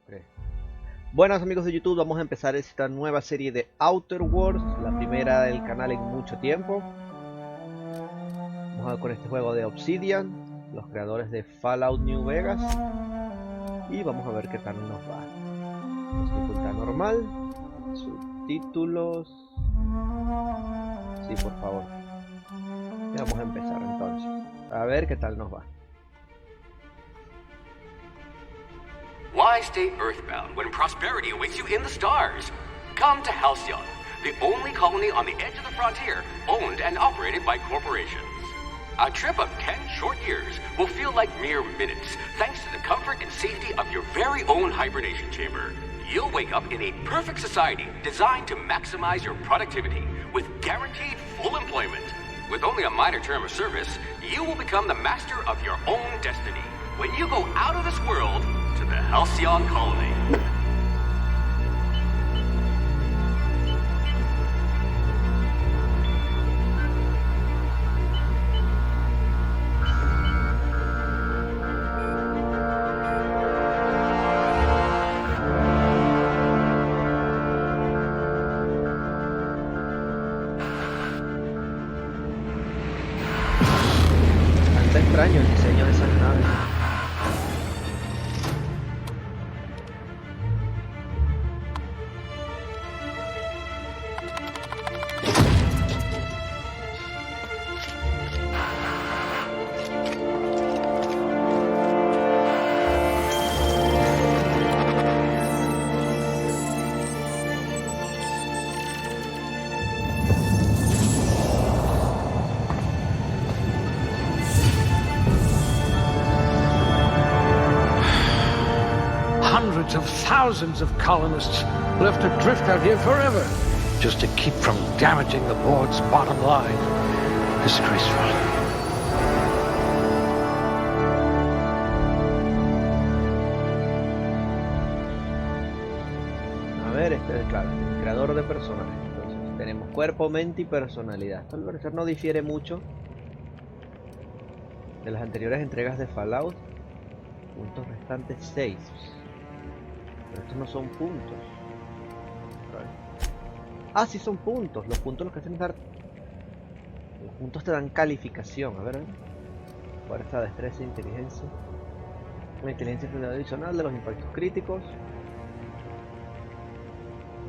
Okay. Buenas amigos de YouTube, vamos a empezar esta nueva serie de Outer Worlds, la primera del canal en mucho tiempo. Vamos a ver con este juego de Obsidian, los creadores de Fallout New Vegas, y vamos a ver qué tal nos va. Dificultad normal, subtítulos, sí, por favor. Y vamos a empezar entonces, a ver qué tal nos va. Why stay earthbound when prosperity awaits you in the stars? Come to Halcyon, the only colony on the edge of the frontier, owned and operated by corporations. A trip of 10 short years will feel like mere minutes, thanks to the comfort and safety of your very own hibernation chamber. You'll wake up in a perfect society designed to maximize your productivity, with guaranteed full employment. With only a minor term of service, you will become the master of your own destiny when you go out of this world to the Halcyon Colony. Bastante extraño el diseño de esas naves. Hundreds of thousands of colonists left adrift out here forever, just to keep from damaging the board's bottom line. Disgraceful. A ver, este es claro, el creador de personajes. Entonces tenemos cuerpo, mente y personalidad. Esto al parecer no difiere mucho de las anteriores entregas de Fallout. Puntos restantes 6. Pero estos no son puntos. Ah, sí son puntos. Los puntos lo que hacen es dar... Los puntos te dan calificación. A ver. Fuerza, destreza, inteligencia. La inteligencia es una adicional de los impactos críticos.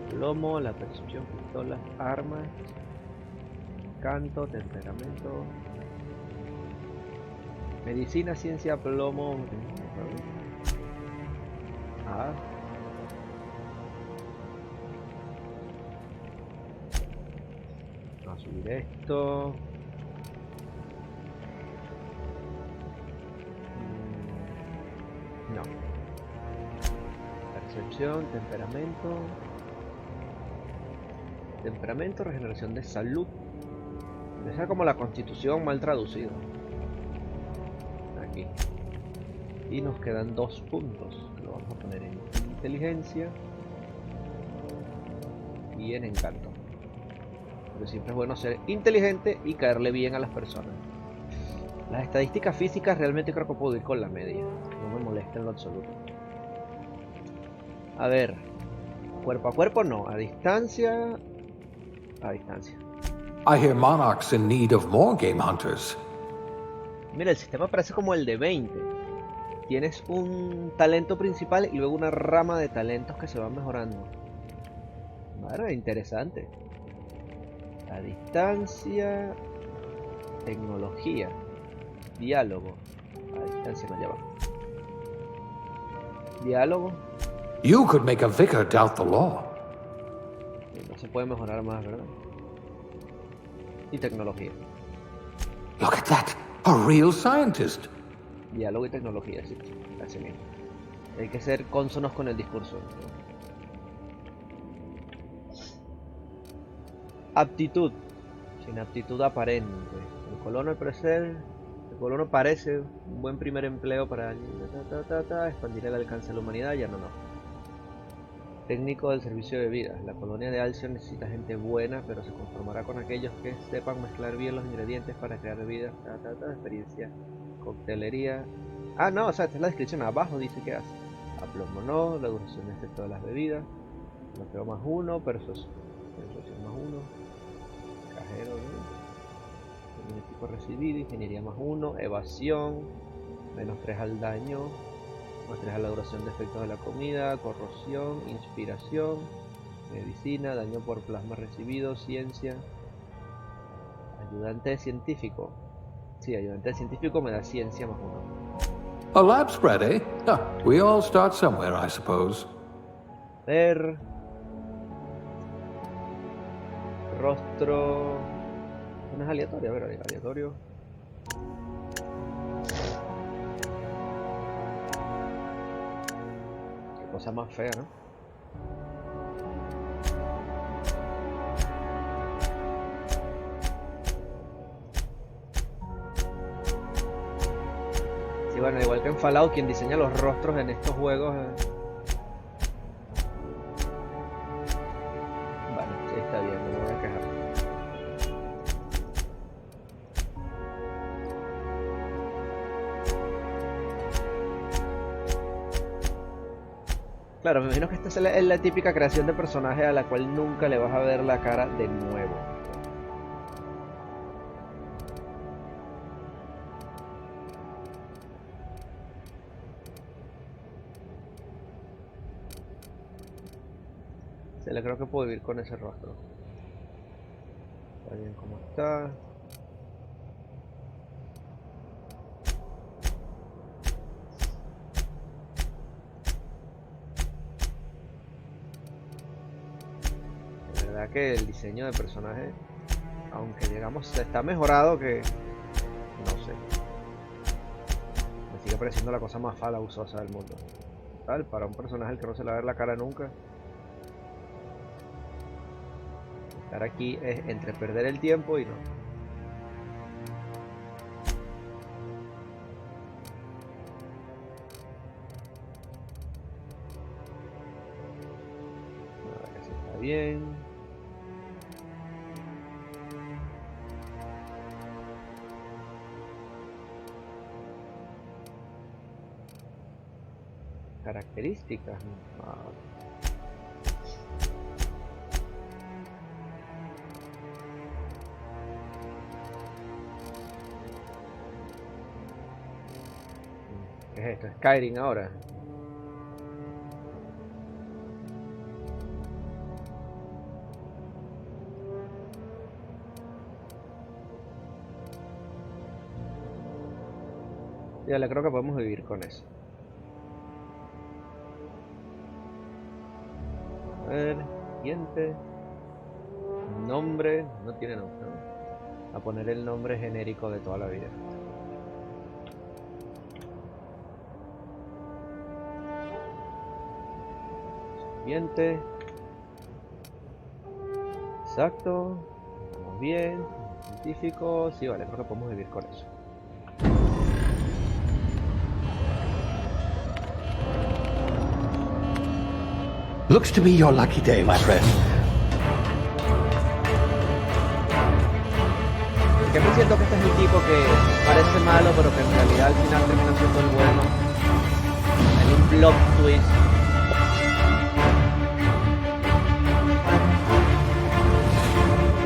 Plomo, la percepción, pistolas, armas. Canto, temperamento. Medicina, ciencia, plomo. Ah. Vamos a subir esto. No. Percepción, temperamento. Temperamento, regeneración de salud. Esa es como la constitución mal traducido. Aquí. Y nos quedan 2 puntos. Lo vamos a poner en inteligencia y en encanto. Porque siempre es bueno ser inteligente y caerle bien a las personas. Las estadísticas físicas realmente creo que puedo ir con la media. No me molesta en lo absoluto. A ver. Cuerpo a cuerpo no. A distancia. A distancia. I hear Monarch's in need of more game hunters. Mira, el sistema parece como el de 20. Tienes un talento principal y luego una rama de talentos que se van mejorando. Vale, interesante. A distancia. Tecnología. Diálogo. A distancia no lleva. Diálogo. You could make a vicar doubt the law. No se puede mejorar más, ¿verdad? Y tecnología. Look at that. A real scientist. Diálogo y tecnología, sí. Así mismo. Hay que ser cónsonos con el discurso. Aptitud. Sin aptitud aparente. El colono parece un buen primer empleo para expandir el alcance de la humanidad. Ya no. Técnico del servicio de vida. La colonia de Halcyon necesita gente buena, pero se conformará con aquellos que sepan mezclar bien los ingredientes para crear bebidas. Experiencia. Coctelería. Ah, no, o sea, esta es la descripción. Abajo dice que hace. Aplomo no, la duración de efecto de las bebidas. Bloqueo más 1, persuasión más 1. Cajero, ¿no? Tipo recibido, ingeniería más 1, evasión, menos 3 al daño, más 3 a la duración de efectos de la comida, corrosión, inspiración, medicina, daño por plasma recibido, ciencia, ayudante científico. Sí, ayudante científico me da ciencia más 1. A lab spread, eh? We all start somewhere, I suppose. Ver. Rostro. No es aleatorio, a ver, aleatorio. Qué cosa más fea, ¿no? Sí, bueno, igual que en Fallout, quien diseña los rostros en estos juegos. Bueno, sí, está bien, no me voy a quejar. Claro, me imagino que esta es la típica creación de personaje a la cual nunca le vas a ver la cara de nuevo. Se le creo que puedo vivir con ese rostro. Está bien como está. Que el diseño de personaje, aunque digamos está mejorado, que no sé, me sigue pareciendo la cosa más falausosa del mundo. Tal, para un personaje al que no se le va a ver la cara nunca, estar aquí es entre perder el tiempo y no. A ver si está bien. Características. ¿Qué es esto? Skyrim ahora. Ya le creo que podemos vivir con eso. A ver, siguiente. Nombre, no tiene nombre, ¿no? A poner el nombre genérico de toda la vida. Siguiente. Exacto. Estamos bien. Científico. Sí, vale, creo que podemos vivir con eso. Looks to be your lucky day, my friend. Que me siento que este es el tipo que parece malo, pero que en realidad al final termina siendo el bueno. Hay un plot twist.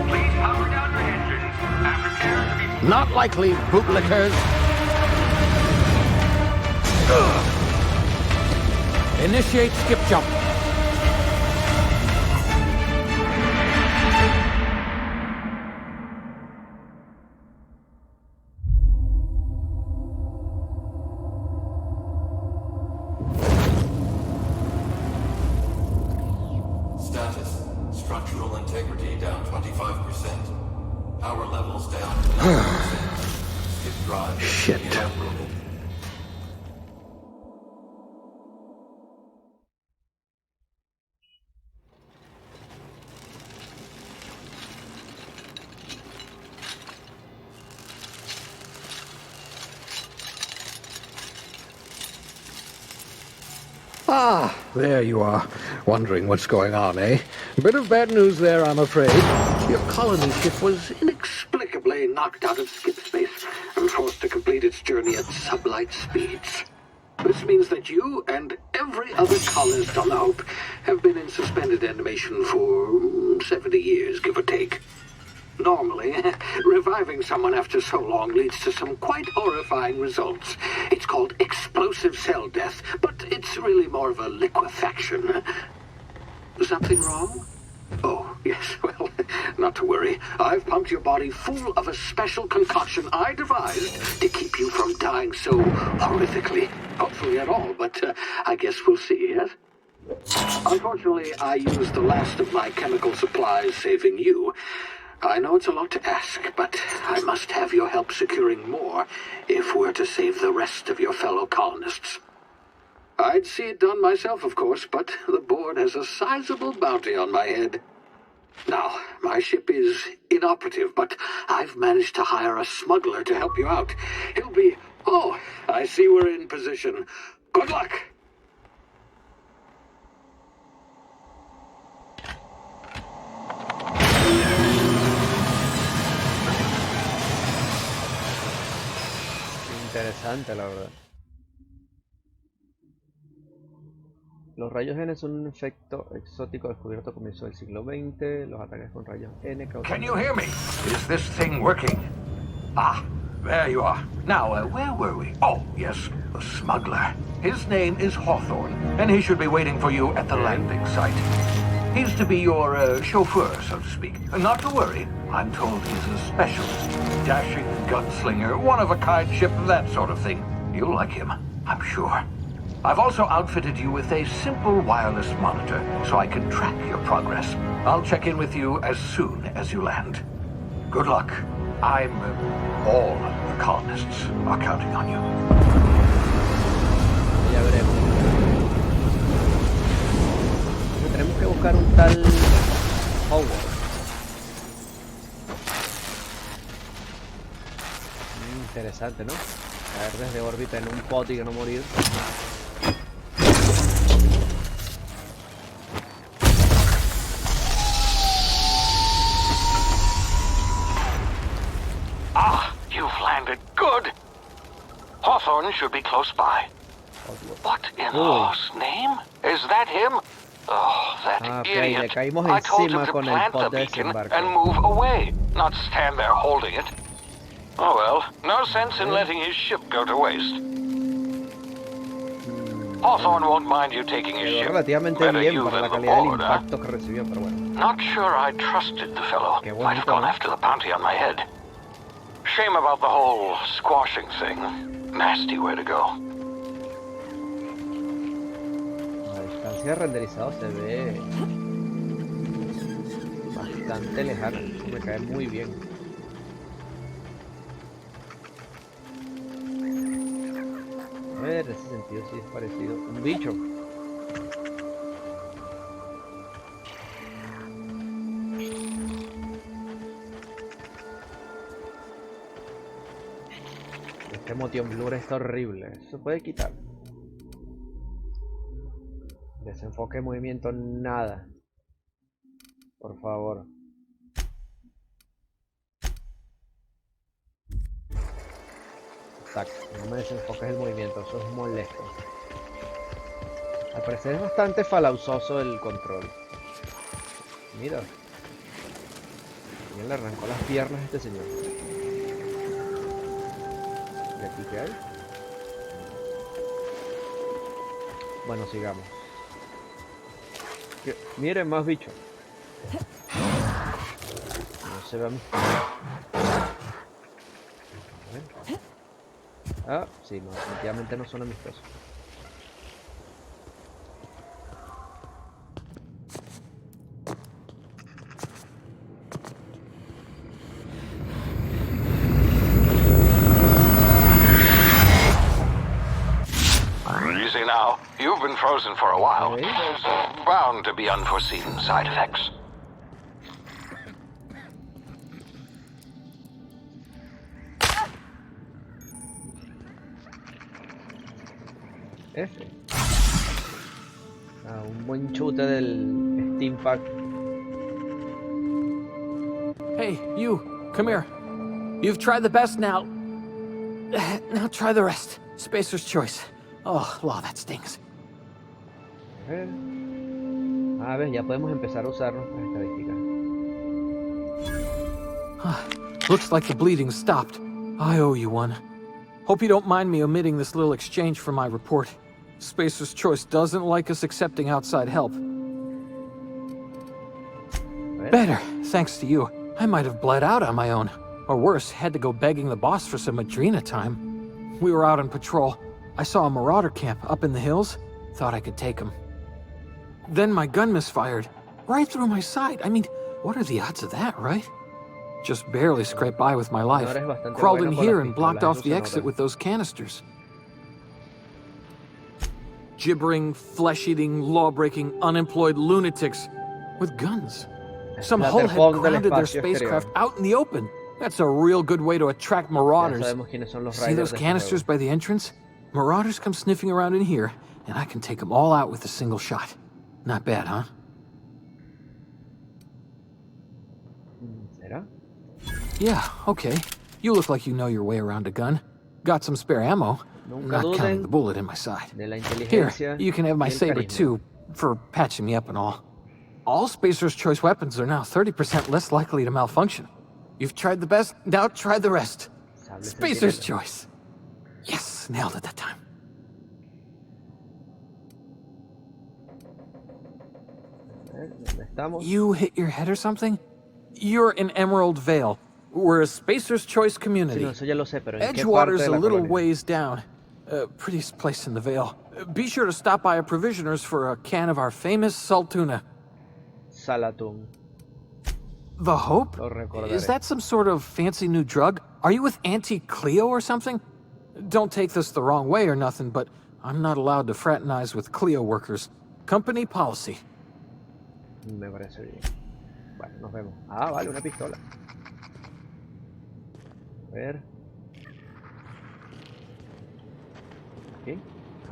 Please power down your engines and prepare to be... Not likely, bootlickers. Initiate skip jump. Status. Structural integrity down 25%. Power levels down 90%. Skip drive. Shit. Inoperable. Ah, there you are. Wondering what's going on, eh? Bit of bad news there, I'm afraid. Your colony ship was inexplicably knocked out of skip space and forced to complete its journey at sublight speeds. This means that you and every other colonist on the Hope have been in suspended animation for 70 years, give or take. Normally, reviving someone after so long leads to some quite horrifying results. It's called explosive cell death, but it's really more of a liquefaction. Something wrong? Oh, yes, well, not to worry. I've pumped your body full of a special concoction I devised to keep you from dying so horrifically. Hopefully at all, but I guess we'll see, yes? Unfortunately, I used the last of my chemical supplies saving you. I know it's a lot to ask, but I must have your help securing more if we're to save the rest of your fellow colonists. I'd see it done myself, of course, but the board has a sizable bounty on my head. Now, my ship is inoperative, but I've managed to hire a smuggler to help you out. He'll be... Oh, I see we're in position. Good luck! Interesante, la verdad. Los rayos N son un efecto exótico descubierto a comienzos del siglo XX. Los ataques con rayos N causan... Can you hear me? Is this thing working? Ah, there you are. Now, where were we? Oh, yes, the smuggler. His name is Hawthorne, and he should be waiting for you at the landing site. He's to be your chauffeur, so to speak. Not to worry, I'm told he's a specialist. Dashing gunslinger, one-of-a-kind ship, that sort of thing. You'll like him, I'm sure. I've also outfitted you with a simple wireless monitor, so I can track your progress. I'll check in with you as soon as you land. Good luck. All the colonists are counting on you. Ya veremos. Tenemos que buscar un tal Howard. Interesante, ¿no? Caer desde órbita en un pot y que no morir. Good. Hawthorne should be close by. What in Law's name? Is that him? Oh, that idiot. Le caímos I told him encima to con el plant pod the de beacon desembarco. and move away, not stand there holding it. Oh well, no sense in letting his ship go to waste. Hawthorne won't mind you taking his ship. Relativamente Better bien you para la than the calidad del board, impacto que recibió, pero bueno. Not sure I trusted the fellow. Might have gone after the bounty on my head. Shame about the whole squashing thing. Nasty way to go. La distancia de renderizado se ve bastante lejana. Eso me cae muy bien. A ver, en ese sentido sí es parecido. Un bicho. Este motion blur está horrible. Eso puede quitar. Desenfoque de movimiento, nada. Por favor. Exacto. No me desenfoques el movimiento. Eso es molesto. Al parecer es bastante falauzoso el control. Mira. Bien, le arrancó las piernas a este señor. ¿Y aquí qué hay? Bueno, sigamos. Miren, más bichos. No se ve a mí. Ah, sí, no, definitivamente no son amistosos. Easy now. You've been frozen for a while. There's bound to be unforeseen side effects. F. Un buen chute del Steam Pack. Hey, you, come here. You've tried the best now. Now try the rest. Spacer's choice. Oh, law, that stings. A ver. A ver, ya podemos empezar a usar nuestras estadísticas. Looks like the bleeding stopped. I owe you one. Hope you don't mind me omitting this little exchange from my report. Spacer's Choice doesn't like us accepting outside help. Better, thanks to you. I might have bled out on my own. Or worse, had to go begging the boss for some Adrena time. We were out on patrol. I saw a marauder camp up in the hills. Thought I could take him. Then my gun misfired. Right through my side. I mean, what are the odds of that, right? Just barely scraped by with my life. Crawled in here and blocked off the exit with those canisters. Gibbering, flesh-eating, law-breaking, unemployed lunatics with guns. Some hull had grounded their spacecraft out in the open. That's a real good way to attract marauders. See those canisters by the entrance? Marauders come sniffing around in here, and I can take them all out with a single shot. Not bad, huh? ¿Será? Yeah, okay. You look like you know your way around a gun. Got some spare ammo. Not counting the bullet in my side. Here, you can have my saber too, for patching me up and all. All Spacer's Choice weapons are now 30% less likely to malfunction. You've tried the best, now try the rest. Spacer's Choice. Yes, nailed it that time. You hit your head or something? You're in Emerald Vale. We're a Spacer's Choice community. Sí, no, eso ya lo sé, pero ¿en qué Edgewater's parte de a la little colonia? ways down. Prettiest place in the Vale. Be sure to stop by a Provisioner's for a can of our famous Saltuna. Salatun. The Hope? Lo recordaré. Is that some sort of fancy new drug? Are you with Auntie Cleo or something? Don't take this the wrong way or nothing, but I'm not allowed to fraternize with Cleo workers. Company policy. Me parece bien. Bueno, nos vemos. Ah, vale, una pistola. A ver. ¿Aquí?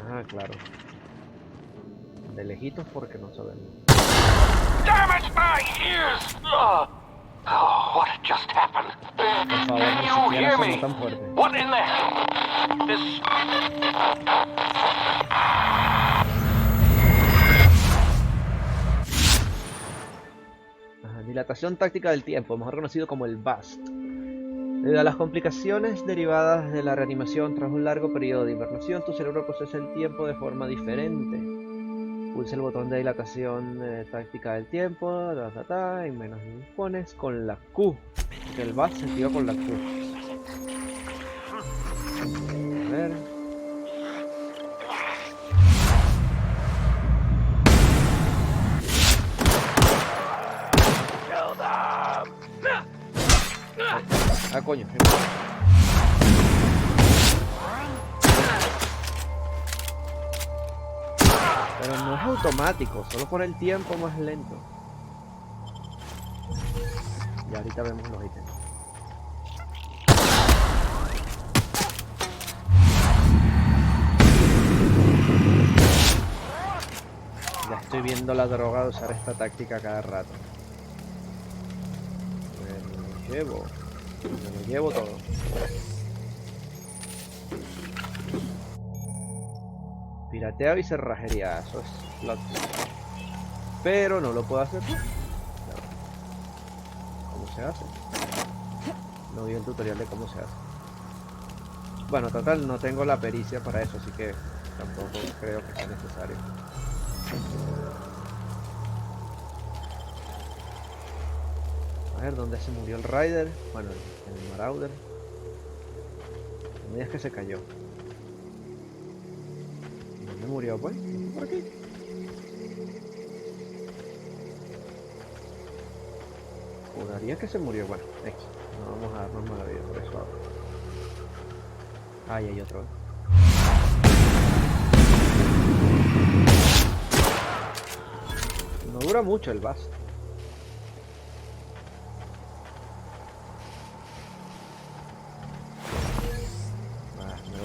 Ah, claro. De lejitos porque no saben. Damn it, my ears! Oh, what just happened? Por favor, Can ni you siquiera hear sonó me? tan fuerte. What in the hell? This... Dilatación táctica del tiempo, mejor conocido como el BAST. Debido a las complicaciones derivadas de la reanimación tras un largo periodo de hibernación, tu cerebro procesa el tiempo de forma diferente. Pulsa el botón de dilatación táctica del tiempo, y menos pones con la Q, que el BAST se activa con la Q. A ver. Ah, coño. Pero no es automático, solo por el tiempo más lento. Y ahorita vemos los ítems. Ya estoy viendo la droga de usar esta táctica cada rato. Me lo llevo todo. Pirateo y cerrajería, eso es lo que... Pero no lo puedo hacer. ¿Cómo se hace? No vi el tutorial de cómo se hace. Bueno, total, no tengo la pericia para eso, así que tampoco creo que sea necesario. A ver, ¿dónde se murió el Rider? Bueno, el Marauder. No me digas que se cayó. ¿Dónde murió, pues? ¿Por aquí? Juraría que se murió. Bueno, X. No vamos a darnos mala vida por eso ahora. Ahí hay otro. No dura mucho el BAST.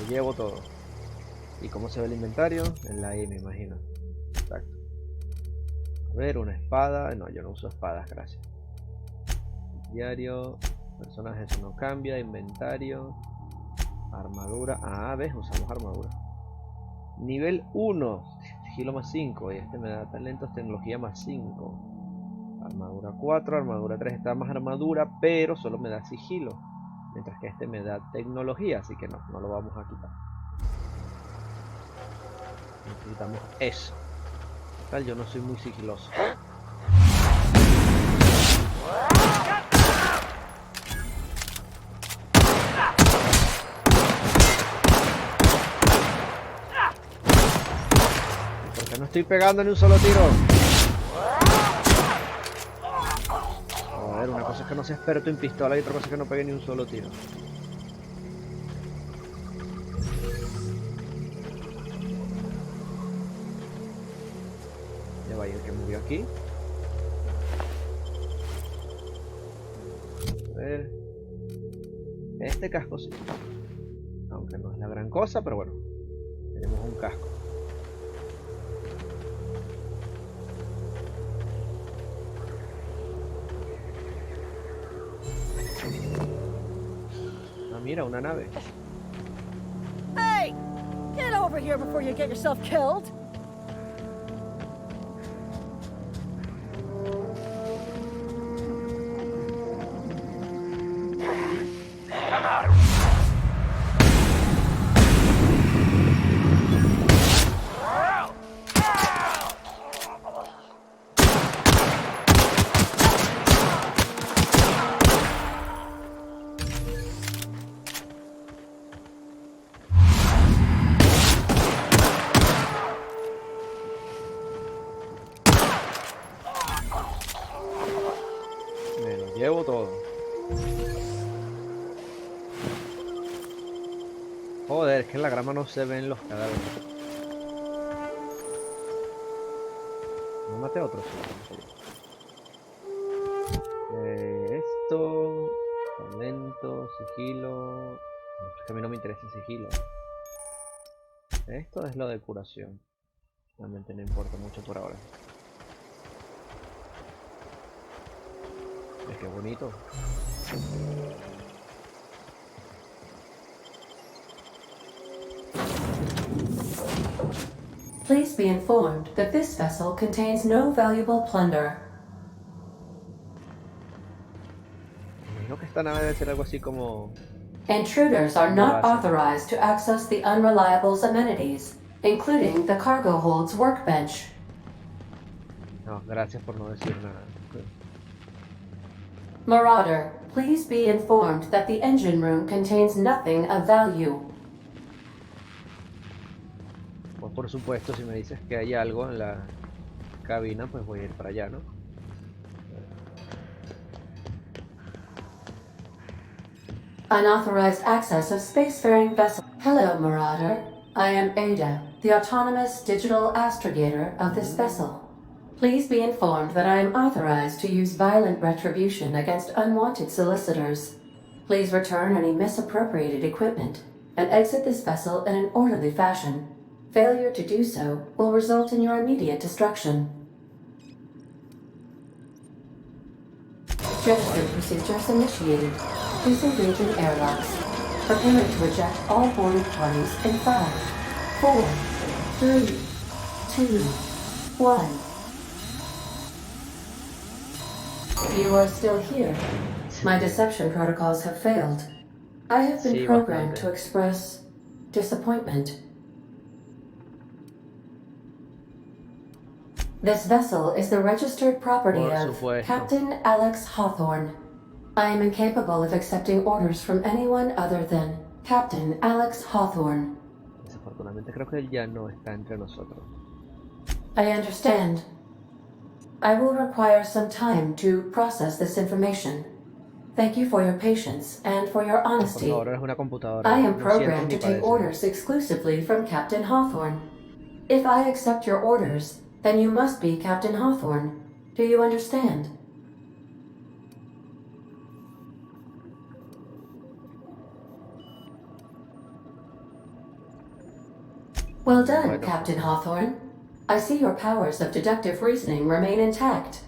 Llevo todo. ¿Y cómo se ve el inventario? En la I, me imagino. Exacto. A ver, una espada. No, yo no uso espadas, gracias. Diario. Personajes, eso no cambia. Inventario. Armadura. Ah, ves, usamos armadura. Nivel 1, sigilo más 5. Y este me da talentos, tecnología más 5. Armadura 4, armadura 3 está más armadura, pero solo me da sigilo. Mientras que este me da tecnología, así que no lo vamos a quitar. Necesitamos eso. Tal, yo no soy muy sigiloso. ¿Por qué no estoy pegando ni un solo tiro? A ver, una cosa es que no sea experto en pistola y otra cosa es que no pegue ni un solo tiro. Ya vaya el que murió aquí. A ver. Este casco sí. Aunque no es la gran cosa, pero bueno. Tenemos un casco. Ah, mira, una nave. Hey! Get over here before you get yourself killed! Me lo llevo todo. Joder, es que en la grama no se ven los cadáveres. No maté a otros. Esto. Talento, sigilo. Es que a mí no me interesa el sigilo. Esto es lo de curación. Realmente no importa mucho por ahora. Es que bonito. Please be informed that this vessel contains no valuable plunder. Me imagino que esta nave debe ser algo así como... Intruders are not authorized to access the Unreliable's amenities, including the cargo hold's workbench. No, gracias por no decir nada. Marauder, please be informed that the engine room contains nothing of value. Pues por supuesto, si me dices que hay algo en la cabina, pues voy a ir para allá, ¿no? Unauthorized access of spacefaring vessel. Hello, Marauder. I am Ada, the autonomous digital astrogator of this vessel. Please be informed that I am authorized to use violent retribution against unwanted solicitors. Please return any misappropriated equipment and exit this vessel in an orderly fashion. Failure to do so will result in your immediate destruction. Jetstream procedures initiated. Please engage in airlocks. Prepare to eject all boarded parties in 5, 4, 3, 2, 1. You are still here. My deception protocols have failed. I have been programmed to express disappointment. This vessel is the registered property of Captain Alex Hawthorne. I am incapable of accepting orders from anyone other than Captain Alex Hawthorne. Desafortunadamente creo que él ya no está entre nosotros. I understand. I will require some time to process this information. Thank you for your patience and for your honesty. I am programmed to take orders exclusively from Captain Hawthorne. If I accept your orders, then you must be Captain Hawthorne. Do you understand? Well done, Captain Hawthorne. I see your powers of deductive reasoning remain intact.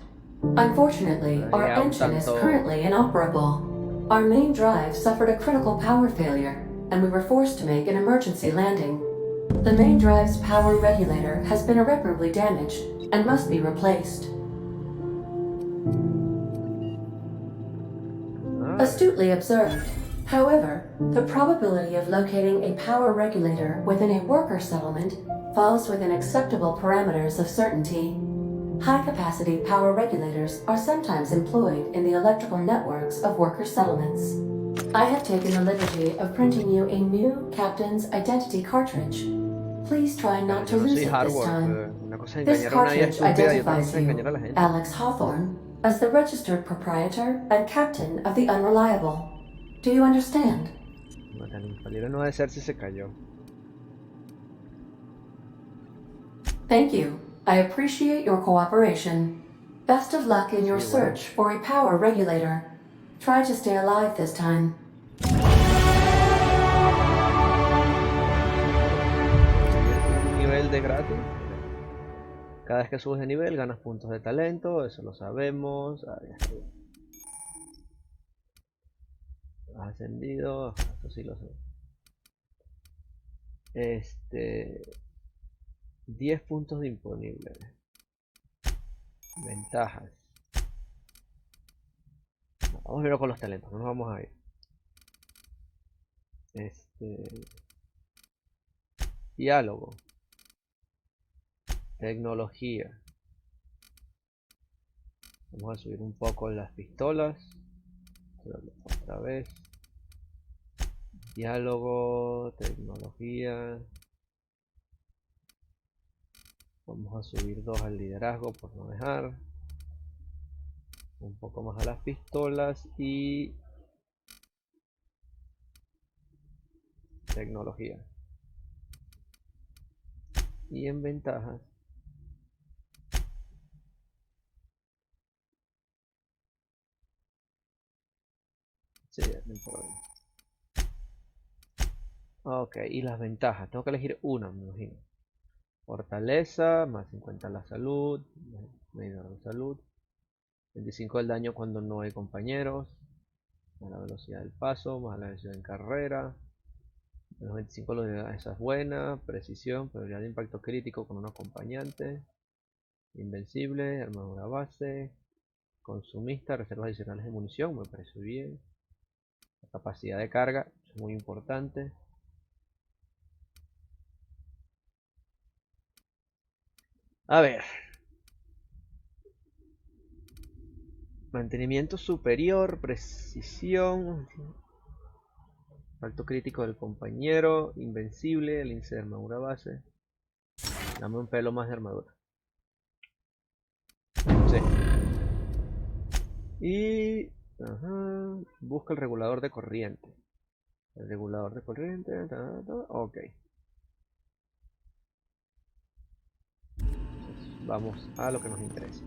Unfortunately, our engine is currently inoperable. Our main drive suffered a critical power failure, and we were forced to make an emergency landing. The main drive's power regulator has been irreparably damaged and must be replaced. Astutely observed. However, the probability of locating a power regulator within a worker settlement falls within acceptable parameters of certainty. High-capacity power regulators are sometimes employed in the electrical networks of worker settlements. I have taken the liberty of printing you a new Captain's Identity cartridge. Please try not to lose it this time. This cartridge identifies you, Alex Hawthorne, as the registered proprietor and captain of the Unreliable. Do you understand? Thank you. I appreciate your cooperation. Best of luck in your search for a power regulator. Try to stay alive this time. Nivel de gratis. Cada vez que subes de nivel ganas puntos de talento, eso lo sabemos. Has ascendido, esto sí lo sé. 10 puntos disponibles. Ventajas. Vamos a verlo con los talentos, no nos vamos a ir. Diálogo. Tecnología. Vamos a subir un poco las pistolas. Otra vez. Diálogo, tecnología. Vamos a subir 2 al liderazgo por no dejar. Un poco más a las pistolas y tecnología. Y en ventajas. Sí, no hay problema. Ok, y las ventajas. Tengo que elegir una, me imagino. Fortaleza, más 50 a la salud, medidor de salud. 25 del daño cuando no hay compañeros. Más la velocidad del paso, más la velocidad en carrera. Menos 25 de unidad, esa es buena. Precisión, probabilidad de impacto crítico con un acompañante. Invencible, armadura base. Consumista, reservas adicionales de munición, me parece bien. La capacidad de carga es muy importante. A ver. Mantenimiento superior, precisión. Impacto crítico del compañero. Invencible, el índice de armadura base. Dame un pelo más de armadura. Sí. Y... busca el regulador de corriente. El regulador de corriente. Ok. Entonces, vamos a lo que nos interesa.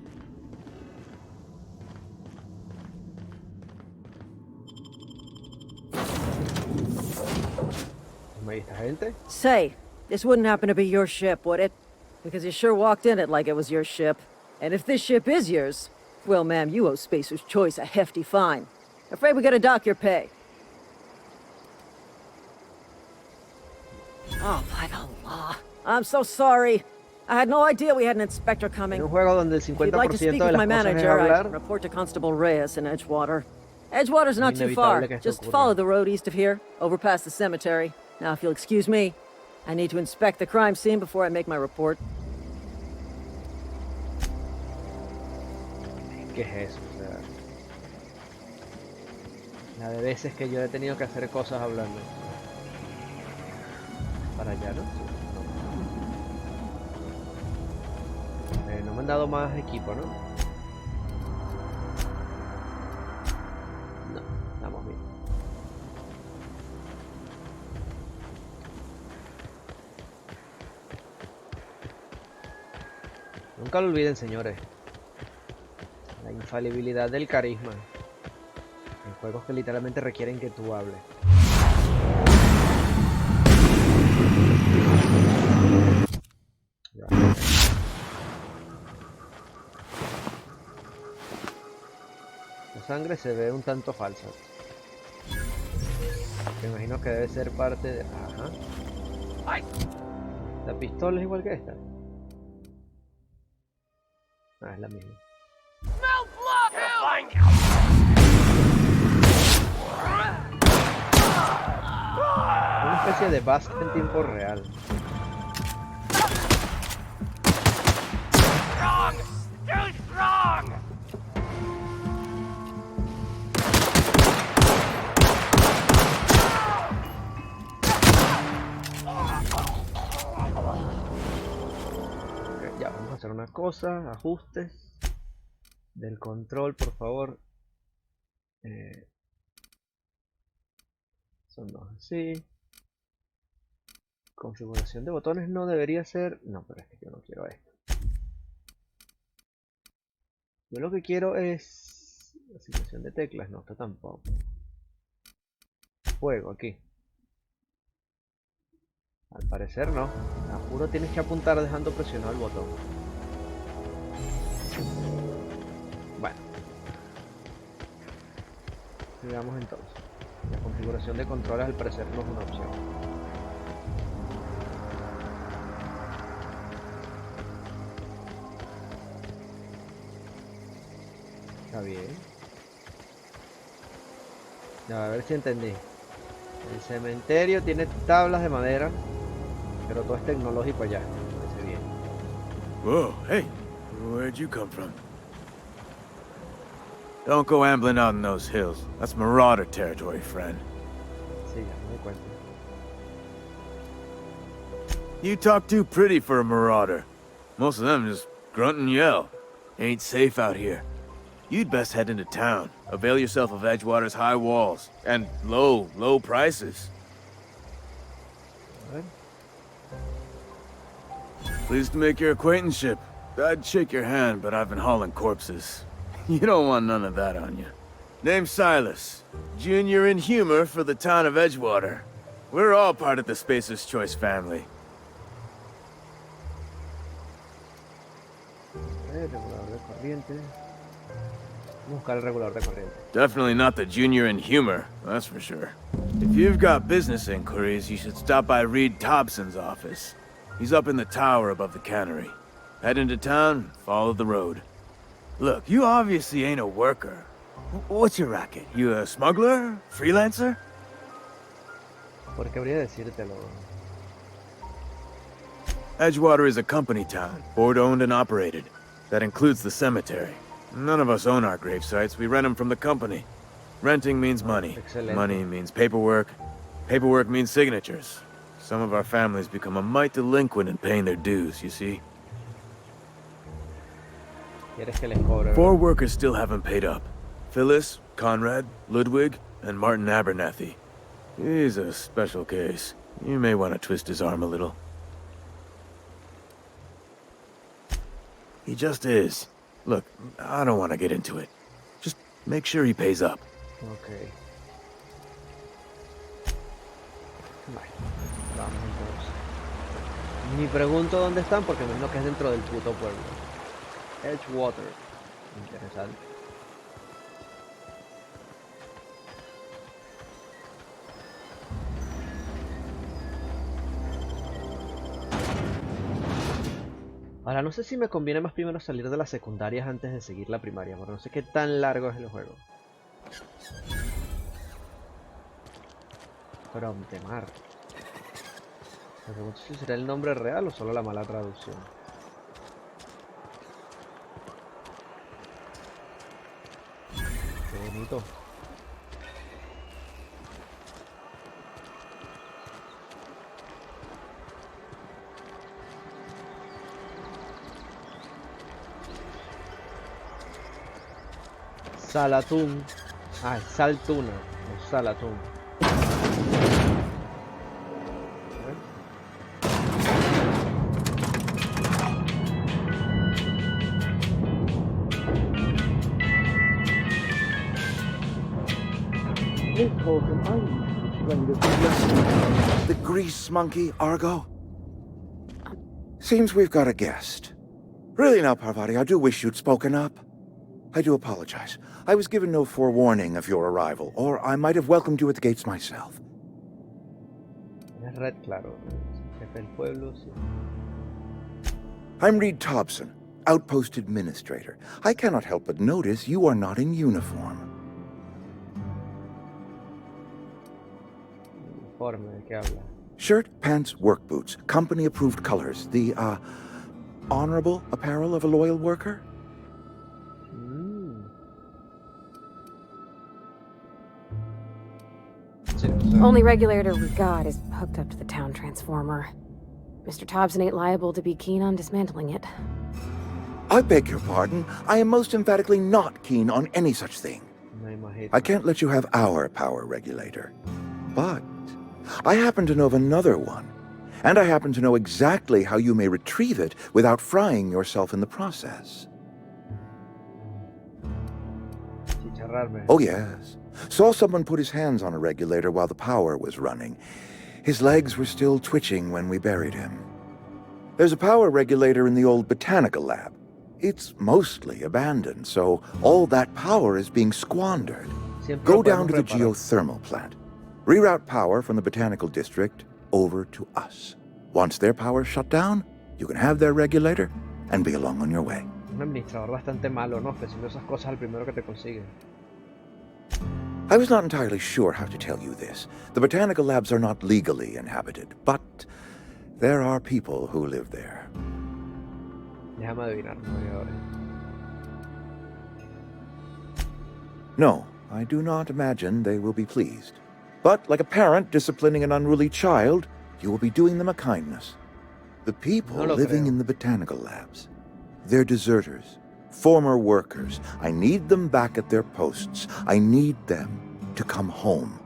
¿Me viste, gente? Say, this wouldn't happen to be your ship, would it? Because you sure walked in it like it was your ship. And if this ship is yours, well, ma'am, you owe Spacer's Choice a hefty fine. Afraid we gotta dock your pay. Oh, by the law. I'm so sorry. I had no idea we had an inspector coming. En un juego donde el 50% If you'd like to speak de with my las cosas es manager, I hablar, report to Constable Reyes in Edgewater. Edgewater's not too far. Just follow the road east of here, over past the cemetery. Now, if you'll excuse me, I need to inspect the crime scene before I make my report. ¿qué es eso? O sea, la de veces que yo he tenido que hacer cosas hablando. Para allá, ¿no? No me han dado más equipo, ¿no? No, estamos bien. Nunca lo olviden, señores. La infalibilidad del carisma. En juegos que literalmente requieren que tú hables. Ya. La sangre se ve un tanto falsa. Me imagino que debe ser parte de... Ajá. La pistola es igual que esta. Ah, es la misma. Una especie de bust en tiempo real. Ok, ya, vamos a hacer una cosa. Ajustes del control, por favor. Son dos así. Configuración de botones no debería ser... No, pero es que yo no quiero esto. Yo lo que quiero es... Asignación de teclas, no, esto tampoco. Juego aquí. Al parecer no. A juro tienes que apuntar dejando presionado el botón. Bueno. Veamos entonces. La configuración de controles al parecer no es una opción. Está bien. Ya, a ver si entendí. El cementerio tiene tablas de madera, pero todo es tecnológico allá. Me parece bien. Whoa, hey, where'd you come from? Don't go ambling out in those hills. That's Marauder territory, friend. Sí, ya me di cuenta. You talk too pretty for a Marauder. Most of them just grunt and yell. Ain't safe out here. You'd best head into town. Avail yourself of Edgewater's high walls. And low prices. A ver. Pleased to make your acquaintanceship. I'd shake your hand, but I've been hauling corpses. You don't want none of that on you. Name's Silas. Junior in humor for the town of Edgewater. We're all part of the Spacer's Choice family. Regulador de corriente. Vamos a buscar el regulador de corriente. Definitely not the junior in humor, that's for sure. If you've got business inquiries, you should stop by Reed Thompson's office. He's up in the tower above the cannery. Head into town, follow the road. Look, you obviously ain't a worker. What's your racket? You a smuggler? Freelancer? ¿Por qué habría de decírtelo? Edgewater is a company town, board-owned and operated. That includes the cemetery. None of us own our grave sites, we rent them from the company. Renting means money. Excelente. Money means paperwork. Paperwork means signatures. Some of our families become a mite delinquent in paying their dues, you see. ¿Quieres que les cobre? 4 workers still haven't paid up. Phyllis, Conrad, Ludwig, and Martin Abernathy. He's a special case. You may want to twist his arm a little. He just is. Look, I don't want to get into it. Just make sure he pays up. Ok. Bueno, vamos entonces. Ni pregunto dónde están porque me imagino que es dentro del puto pueblo. Edgewater. Interesante. Ahora no sé si me conviene más primero salir de las secundarias antes de seguir la primaria, porque no sé qué tan largo es el juego. Frontemar. Me pregunto si será el nombre real o solo la mala traducción. Qué bonito. Salatún. Ah, es Saltuna, no Salatún. The grease monkey, Argo? Seems we've got a guest. Really now, Parvati, I do wish you'd spoken up. I do apologize. I was given no forewarning of your arrival, or I might have welcomed you at the gates myself. Es red, claro. del pueblo, sí. I'm Reed Thompson, Outpost Administrator. I cannot help but notice you are not in uniform. Uniforme, ¿de qué habla? Shirt, pants, work boots, company-approved colors. The, honorable apparel of a loyal worker? Only regulator we got is hooked up to the town transformer. Mr. Thompson ain't liable to be keen on dismantling it. I beg your pardon. I am most emphatically not keen on any such thing. I can't let you have our power regulator. But I happen to know of another one. And I happen to know exactly how you may retrieve it without frying yourself in the process. Oh, yes. Saw someone put his hands on a regulator while the power was running. His legs were still twitching when we buried him. There's a power regulator in the old botanical lab. It's mostly abandoned, so all that power is being squandered. Go down to the geothermal plant. Reroute power from the botanical district over to us. Once their power's shut down, you can have their regulator and be along on your way. Un administrador bastante malo, ¿no? Ofreciendo esas cosas al primero que te consigue. I was not entirely sure how to tell you this. The botanical labs are not legally inhabited, but there are people who live there. Déjame adivinar, navegadores. No, I do not imagine they will be pleased. But like a parent disciplining an unruly child, you will be doing them a kindness. The people living in the botanical labs, they're deserters, former workers. I need them back at their posts. I need them to come home.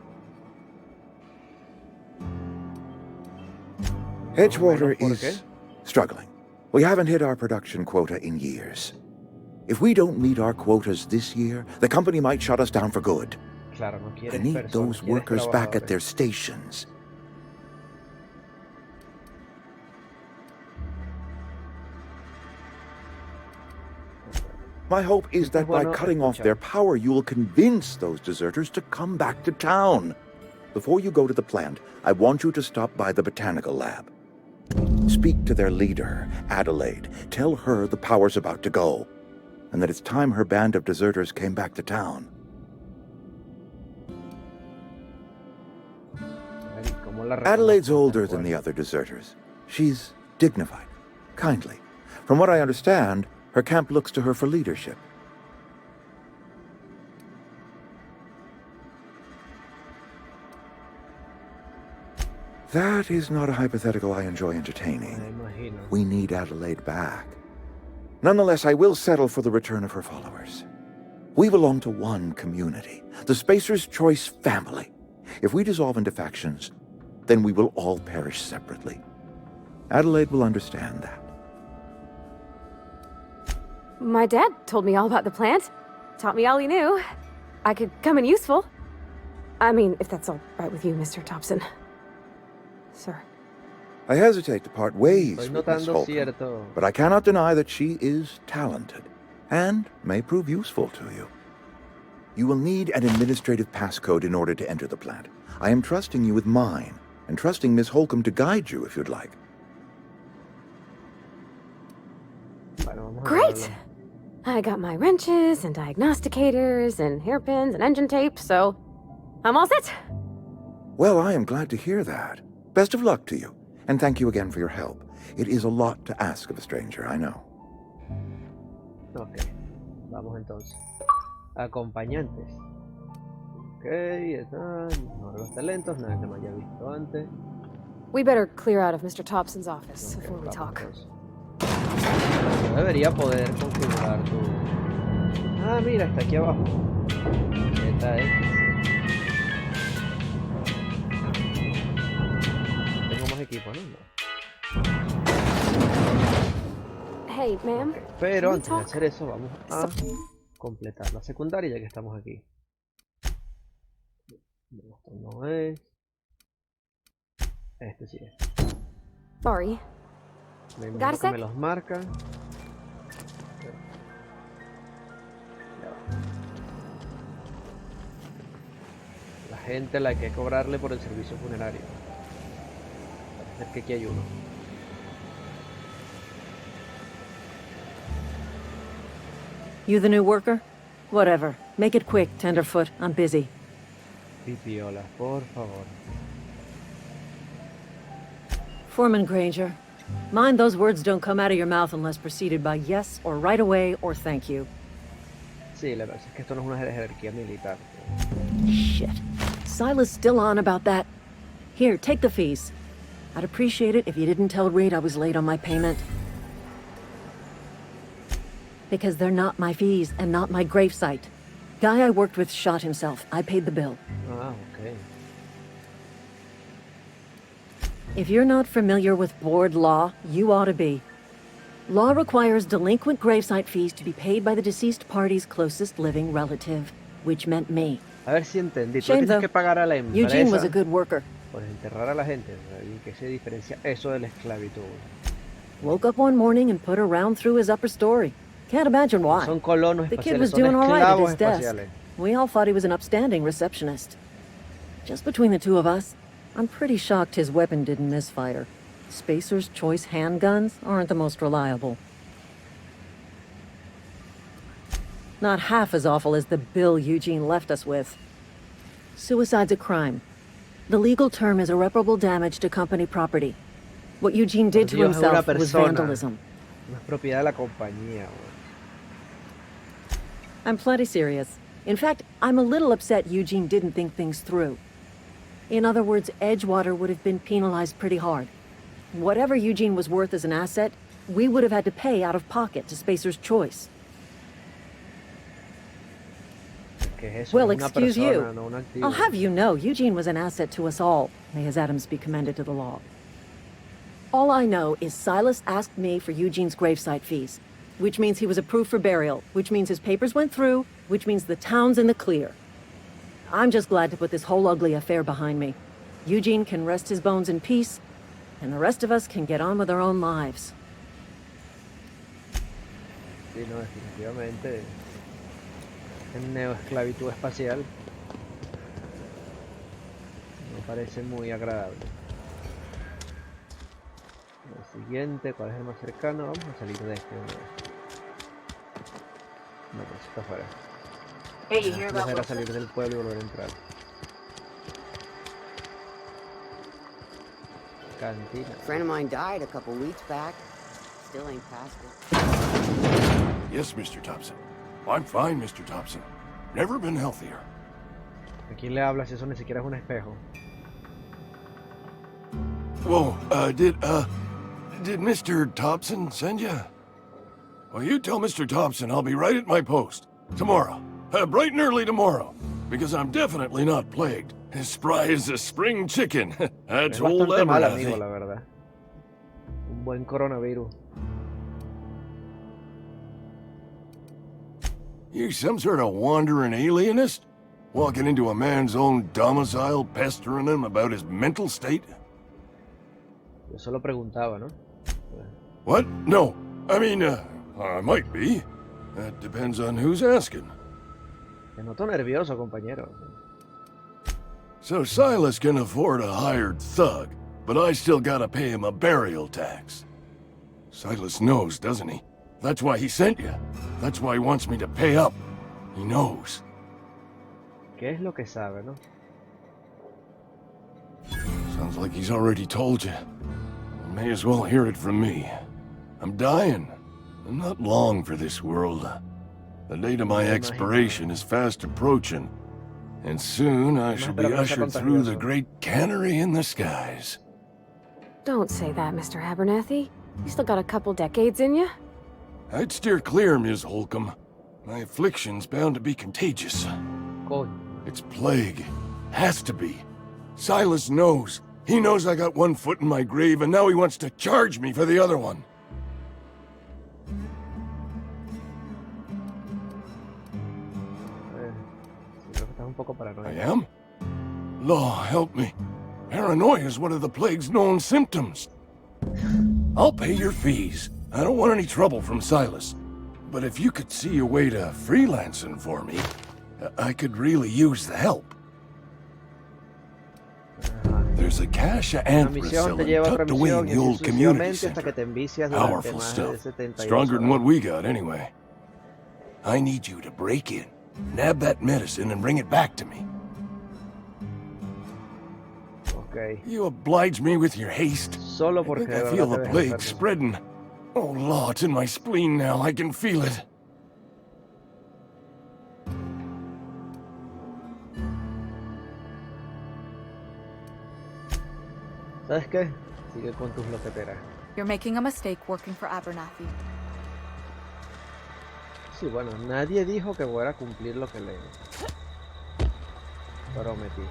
Edgewater is struggling. We haven't hit our production quota in years. If we don't meet our quotas this year, the company might shut us down for good. Claro, no I need those workers back at their stations. My hope is that by cutting off their power, you will convince those deserters to come back to town. Before you go to the plant, I want you to stop by the botanical lab. Speak to their leader, Adelaide. Tell her the power's about to go, and that it's time her band of deserters came back to town. Adelaide's older than the other deserters. She's dignified, kindly. From what I understand, her camp looks to her for leadership. That is not a hypothetical I enjoy entertaining. We need Adelaide back. Nonetheless, I will settle for the return of her followers. We belong to one community, the Spacer's Choice family. If we dissolve into factions, then we will all perish separately. Adelaide will understand that. My dad told me all about the plant. Taught me all he knew. I could come in useful. I mean, if that's all right with you, Mr. Thompson. Sir. I hesitate to part ways with Miss Holcomb, but I cannot deny that she is talented and may prove useful to you. You will need an administrative passcode in order to enter the plant. I am trusting you with mine, and trusting Miss Holcomb to guide you if you'd like. Great! I got my wrenches and diagnosticators and hairpins and engine tape, so I'm all set. Well, I am glad to hear that. Best of luck to you, and thank you again for your help. It is a lot to ask of a stranger, I know. Ok, vamos entonces. Acompañantes. Ok, están los talentos, nada que me haya visto antes. We better clear out of Mr. Thompson's office before we talk. Yo debería poder configurar tu... Ah, mira, está aquí abajo. Esta es... Tengo más equipo, ¿no? Hey, ma'am. Okay. Pero antes de hacer eso, vamos a completar la secundaria ya que estamos aquí. Esto no es... Este sí es. Sorry. Me imagino que me los marca. La gente a la que hay que cobrarle por el servicio funerario. A ver que aquí hay uno. You the new worker? Whatever. Make it quick, Tenderfoot. I'm busy. Pipiola, por favor. Foreman Granger. Mind those words don't come out of your mouth unless preceded by yes or right away or thank you. Sí, la verdad es que esto no es una jerarquía militar. Shit. Silas still on about that? Here, take the fees. I'd appreciate it if you didn't tell Reed I was late on my payment. Because they're not my fees and not my gravesite. Guy I worked with shot himself. I paid the bill. Ah, okay. If you're not familiar with board law, you ought to be. Law requires delinquent gravesite fees to be paid by the deceased party's closest living relative, which meant me. A ver si entendí. Tú Shame, tienes though. que pagar a la empresa Eugene was a good worker. por enterrar a la gente. ¿Y qué se diferencia eso de la esclavitud? Woke up one morning and put a round through his upper story. Can't imagine why. Son colonos The espaciales, kid was son doing all right at esclavos his desk. espaciales. We all thought he was an upstanding receptionist. Just between the two of us, I'm pretty shocked his weapon didn't misfire. Spacer's Choice handguns aren't the most reliable. Not half as awful as the bill Eugene left us with. Suicide's a crime. The legal term is irreparable damage to company property. What Eugene did to Dios, es una himself was persona. vandalism. No es propiedad de la compañía. Güey. I'm plenty serious. In fact, I'm a little upset Eugene didn't think things through. In other words, Edgewater would have been penalized pretty hard. Whatever Eugene was worth as an asset, we would have had to pay out of pocket to Spacer's Choice. ¿Qué es eso? Well, Es una excuse persona, you. no un activo. I'll have you know, Eugene was an asset to us all. May his atoms be commended to the law. All I know is Silas asked me for Eugene's gravesite fees, which means he was approved for burial, which means his papers went through, which means the town's in the clear. I'm just glad to put this whole ugly affair behind me. Eugene can rest his bones in peace, and the rest of us can get on with our own lives. Sí, no, definitivamente. En neoesclavitud espacial. Me parece muy agradable. El siguiente, ¿cuál es el más cercano? Vamos a salir de este. No, pues está afuera. Hey, you hear Vamos about a salir del pueblo y volver a entrar. Cantina. A friend of mine died a couple weeks back. Still ain't past it. Yes, Mr. Thompson. I'm fine, Mr. Thompson. Never been healthier. ¿A quién le hablas? Eso ni siquiera es un espejo. Whoa, did Mr. Thompson send you? Well, you tell Mr. Thompson I'll be right at my post. Tomorrow. Bright and early tomorrow. Because I'm definitely not plagued. As spry as a spring chicken. That's Es old bastante mal Abernathy. amigo, la verdad. Un buen coronavirus. You some sort of wandering alienist? Walking into a man's own domicile, pestering him about his mental state? Yo solo preguntaba, ¿no? What? No. I mean, I might be. That depends on who's asking. Te noto nervioso, compañero. So Silas can afford a hired thug, but I still gotta pay him a burial tax. Silas knows, doesn't he? That's why he sent you. That's why he wants me to pay up. He knows. ¿Qué es lo que sabe, no? Sounds like he's already told you. You may as well hear it from me. I'm dying. I'm not long for this world. The date of my expiration is fast approaching. And soon I shall be ushered through the great cannery in the skies. Don't say that, Mr. Abernathy. You still got a couple decades in you. I'd steer clear, Ms. Holcomb. My affliction's bound to be contagious. Coño. It's plague. Has to be. Silas knows. He knows I got one foot in my grave, and now he wants to charge me for the other one. Creo que estás un poco paranoico. I am? Law, help me. Paranoia is one of the plague's known symptoms. I'll pay your fees. I don't want any trouble from Silas. But if you could see a way to freelancing for me, I could really use the help. There's a cache of Una misión te anthracite lleva a otra tucked away in misión y the así old community sucesivamente hasta que te center. envicias durante Powerful más de stuff. 72 Stronger than what horas. we got, anyway. I need you to break in, nab that medicine, and bring it back to me. Okay. You oblige me with your haste. Solo I porque think de I verdad feel te the ves plague enfermo. spreading. Oh, Law, it's in my spleen now. I can feel it. ¿Sabes qué? Sigue con tus loqueteras. You're making a mistake working for Abernathy. Sí, bueno, nadie dijo que fuera a cumplir lo que le prometí.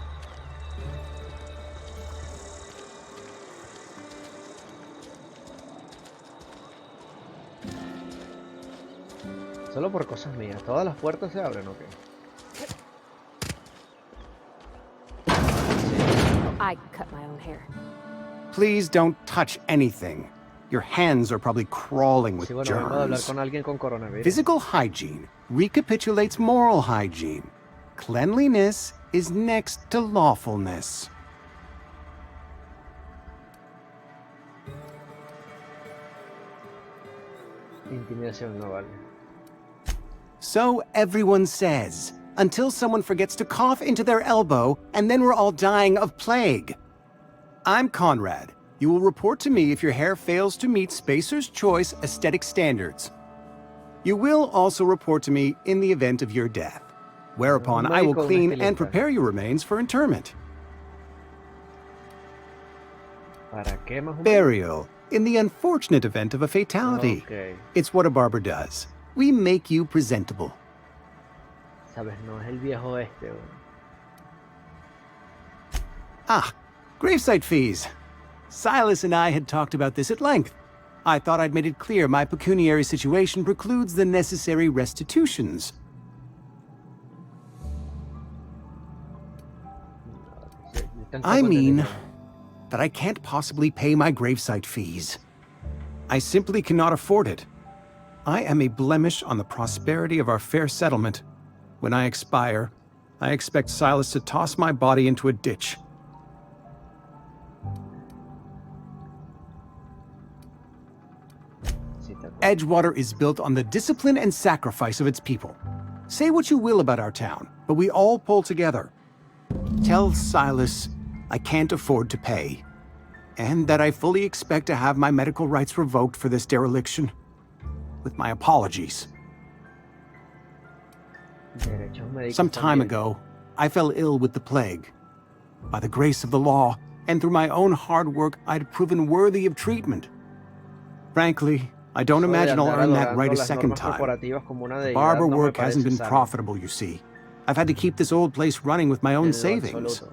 Solo por cosas mías. ¿Todas las puertas se abren o qué? I cut my own hair. Please don't touch anything. Your hands are probably crawling with Sí, bueno, vengo de hablar germs. con alguien con coronavirus. Physical hygiene recapitulates moral hygiene. Cleanliness is next to lawfulness. Intimidación no vale. So everyone says, until someone forgets to cough into their elbow, and then we're all dying of plague. I'm Conrad. You will report to me if your hair fails to meet Spacer's Choice aesthetic standards. You will also report to me in the event of your death, whereupon I will clean and prepare your remains for interment. ¿Para qué más o menos? Burial, in the unfortunate event of a fatality. Okay. It's what a barber does. We make you presentable. Sabes, no es el viejo este. Ah, gravesite fees. Silas and I had talked about this at length. I thought I'd made it clear my pecuniary situation precludes the necessary restitutions. I mean that I can't possibly pay my gravesite fees. I simply cannot afford it. I am a blemish on the prosperity of our fair settlement. When I expire, I expect Silas to toss my body into a ditch. Edgewater is built on the discipline and sacrifice of its people. Say what you will about our town, but we all pull together. Tell Silas I can't afford to pay, and that I fully expect to have my medical rights revoked for this dereliction. With my apologies. Some time ago, I fell ill with the plague. By the grace of the law, and through my own hard work, I'd proven worthy of treatment. Frankly, I don't imagine I'll earn that right a second time. The barber work hasn't been profitable, you see. I've had to keep this old place running with my own savings.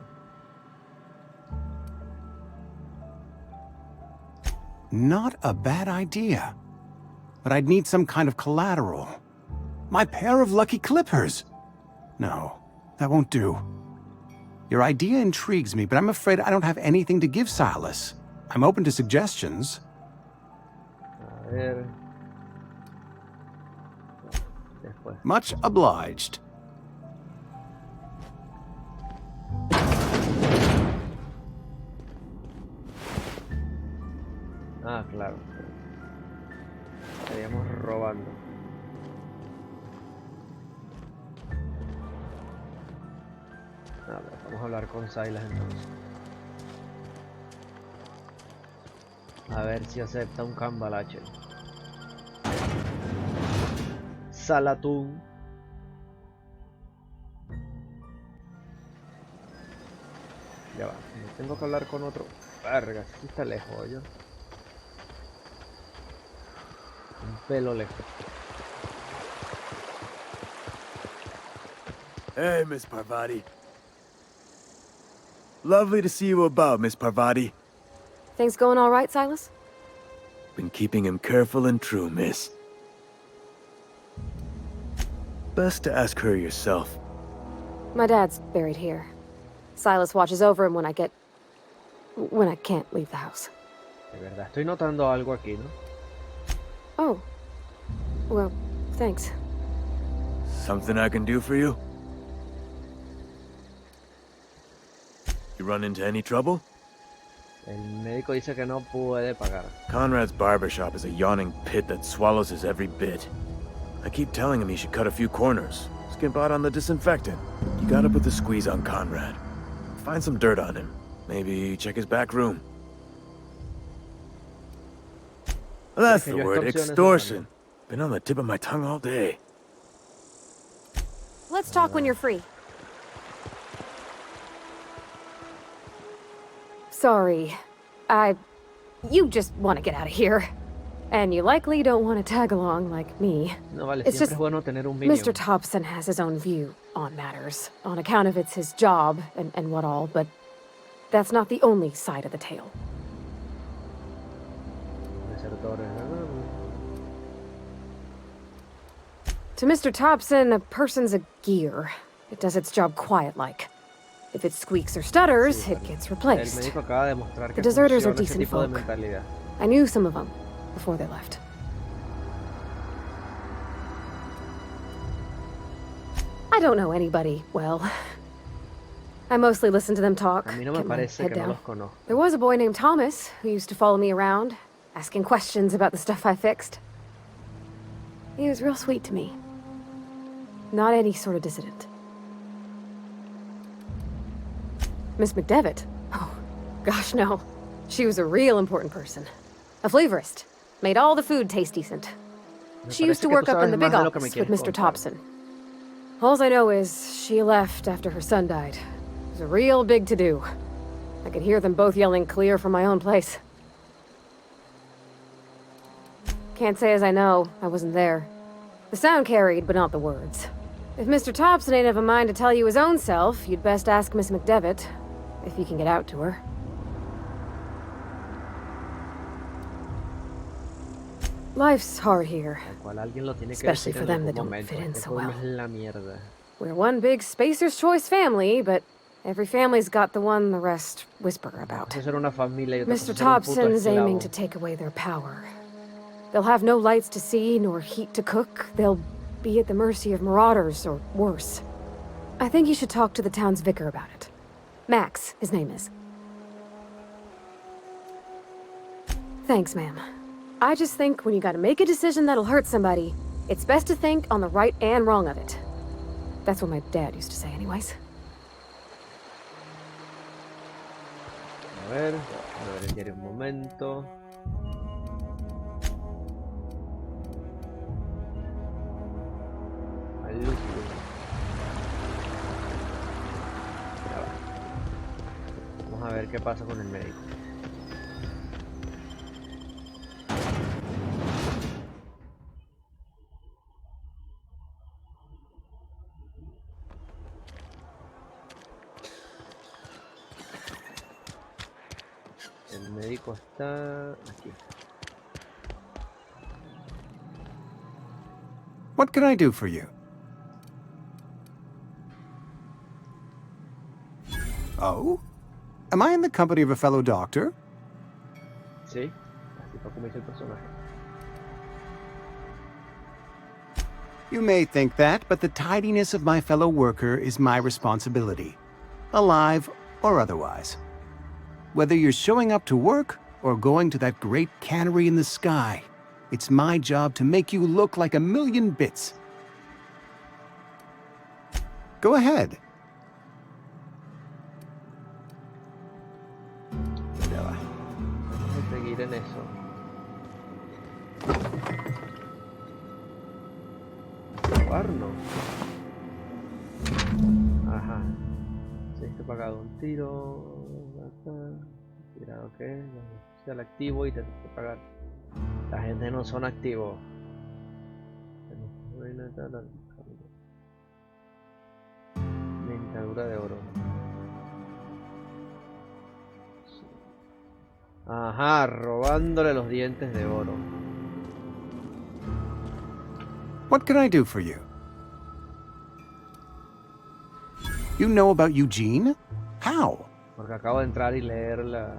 Not a bad idea. But I'd need some kind of collateral. My pair of lucky clippers! No, that won't do. Your idea intrigues me, but I'm afraid I don't have anything to give Silas. I'm open to suggestions. Much obliged. Ah, claro. Estaríamos robando. A ver, vamos a hablar con Silas entonces. A ver si acepta un cambalache. Salatún. Ya va, tengo que hablar con otro. Verga, aquí está lejos, yo. Un pelo lejos. Hey, Miss Parvati. Lovely to see you about, Miss Parvati. Things going all right, Silas? Been keeping him careful and true, miss. Best to ask her yourself. My dad's buried here. Silas watches over him when I can't leave the house. De verdad, estoy notando algo aquí, ¿no? Oh. Well, thanks. Something I can do for you? You run into any trouble? El médico dice que no puede pagar. Conrad's barbershop is a yawning pit that swallows his every bit. I keep telling him he should cut a few corners. Skimp out on the disinfectant. You gotta put the squeeze on Conrad. Find some dirt on him. Maybe check his back room. That's the word, extortion. Been on the tip of my tongue all day. Let's talk when you're free. Sorry. You just want to get out of here. And you likely don't want to tag along like me. No vale, it's just, bueno tener un minion. Mr. Thompson has his own view on matters, on account of it's his job and what all, but that's not the only side of the tale. To Mr. Thompson, a person's a gear. It does its job quiet-like. If it squeaks or stutters, it gets replaced. The deserters are decent folk. I knew some of them before they left. I don't know anybody well. I mostly listen to them talk, get my head down. There was a boy named Thomas who used to follow me around, asking questions about the stuff I fixed. He was real sweet to me. Not any sort of dissident. Miss McDevitt? Oh, gosh, no. She was a real important person. A flavorist. Made all the food taste decent. She used to work up in the big office with Mr. Thompson. All I know is she left after her son died. It was a real big to-do. I could hear them both yelling clear from my own place. Can't say as I know. I wasn't there. The sound carried, but not the words. If Mr. Thompson ain't of a mind to tell you his own self, you'd best ask Miss McDevitt, if you can get out to her. Life's hard here, especially for them that don't fit in so well. We're one big Spacer's Choice family, but every family's got the one the rest whisper about. Mr. Thompson's aiming to take away their power. They'll have no lights to see, nor heat to cook. They'll be at the mercy of marauders, or worse. I think you should talk to the town's vicar about it. Max, his name is. Thanks, ma'am. I just think when you gotta make a decision that'll hurt somebody, it's best to think on the right and wrong of it. That's what my dad used to say anyways. A ver el diario un momento. Vamos a ver qué pasa con el médico. El médico está aquí. What can I do for you? Oh? Am I in the company of a fellow doctor? Sí, así fue como hizo el personaje. You may think that, but the tidiness of my fellow worker is my responsibility, alive or otherwise. Whether you're showing up to work or going to that great cannery in the sky, it's my job to make you look like a million bits. Go ahead. Ya va. Vamos a seguir en eso. Probarnos. Ajá. Si hay que pagar un tiro. Tirado que sea el activo y tenemos que pagar. La gente no son activos. Dentadura de oro. Ajá, robándole los dientes de oro. What can I do for you? You know about Eugene? How? Porque acabo de entrar y leer la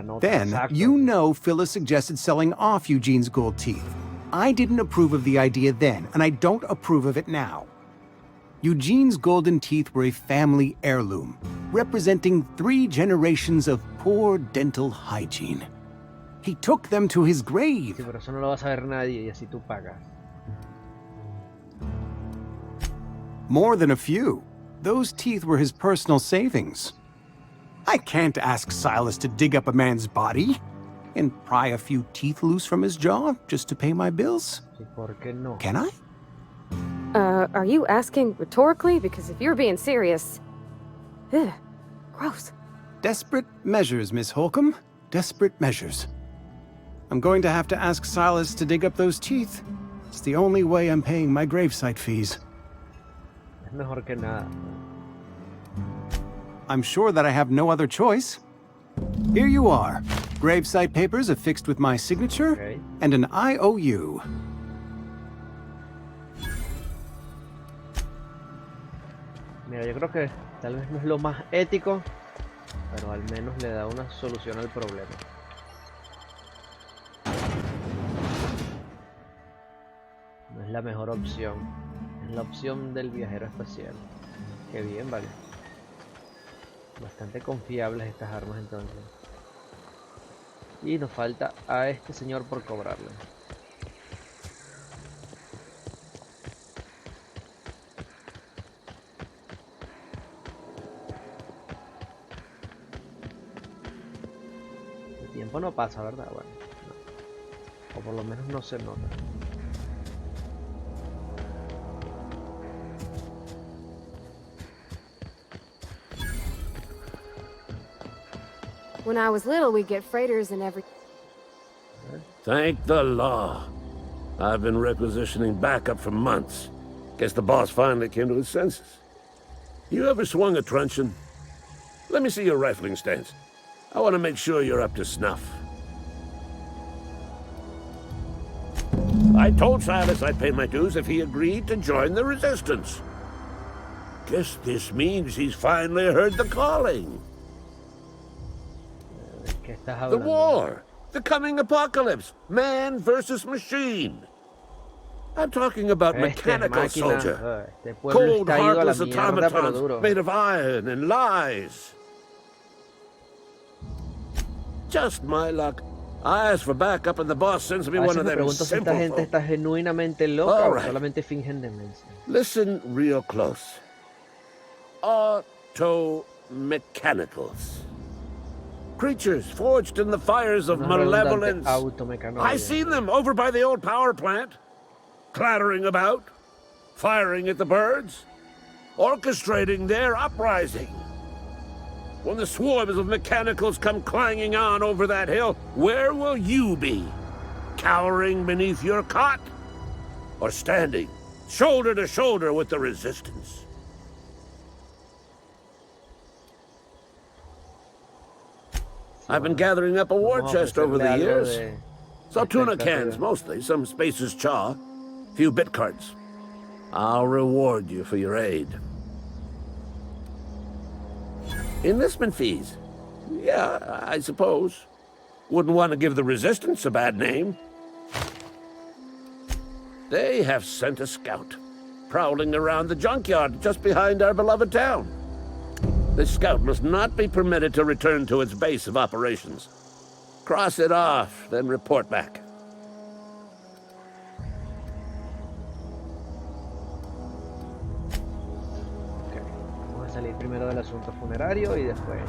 nota. Then, you know Phyllis suggested selling off Eugene's gold teeth. I didn't approve of the idea then, and I don't approve of it now. Eugene's golden teeth were a family heirloom, representing 3 generations of poor dental hygiene. He took them to his grave. Sí, pero eso no lo va a saber nadie y así tú pagas. More than a few. Those teeth were his personal savings. I can't ask Silas to dig up a man's body and pry a few teeth loose from his jaw just to pay my bills. Sí, ¿por qué no? Can I? Are you asking rhetorically? Because if you're being serious... Ugh, gross. Desperate measures, Miss Holcomb. Desperate measures. I'm going to have to ask Silas to dig up those teeth. It's the only way I'm paying my gravesite fees. Es mejor que nada. I'm sure that I have no other choice. Here you are. Gravesite papers affixed with my signature and an IOU. Mira, yo creo que tal vez no es lo más ético, pero al menos le da una solución al problema. No es la mejor opción. Es la opción del viajero espacial. Qué bien, vale. Bastante confiables estas armas entonces. Y nos falta a este señor por cobrarle. El tiempo no pasa, ¿verdad? Bueno, no. O por lo menos no se nota. When I was little, we'd get freighters and every... Thank the law. I've been requisitioning backup for months. Guess the boss finally came to his senses. You ever swung a truncheon? Let me see your rifling stance. I want to make sure you're up to snuff. I told Silas I'd pay my dues if he agreed to join the resistance. Guess this means he's finally heard the calling. The war! The coming apocalypse! Man versus machine! I'm talking about mechanical soldier. Cold, heartless automatons made of iron and lies. Just my luck. I asked for backup and the boss sends me one of them simple si esta gente está genuinamente loca o solamente fingen demencia. Listen real close. Auto-mechanicals. Creatures forged in the fires of malevolence. I seen them over by the old power plant, clattering about, firing at the birds, orchestrating their uprising. When the swarms of mechanicals come clanging on over that hill, where will you be? Cowering beneath your cot? Or standing, shoulder to shoulder with the resistance? I've been gathering up a war chest over the years. So tuna cans mostly, some Spacer's chaw, few bit cards. I'll reward you for your aid. Enlistment fees? Yeah, I suppose. Wouldn't want to give the Resistance a bad name. They have sent a scout, prowling around the junkyard just behind our beloved town. This scout must not be permitted to return to its base of operations. Cross it off, then report back. Okay. Vamos a salir primero del asunto funerario y después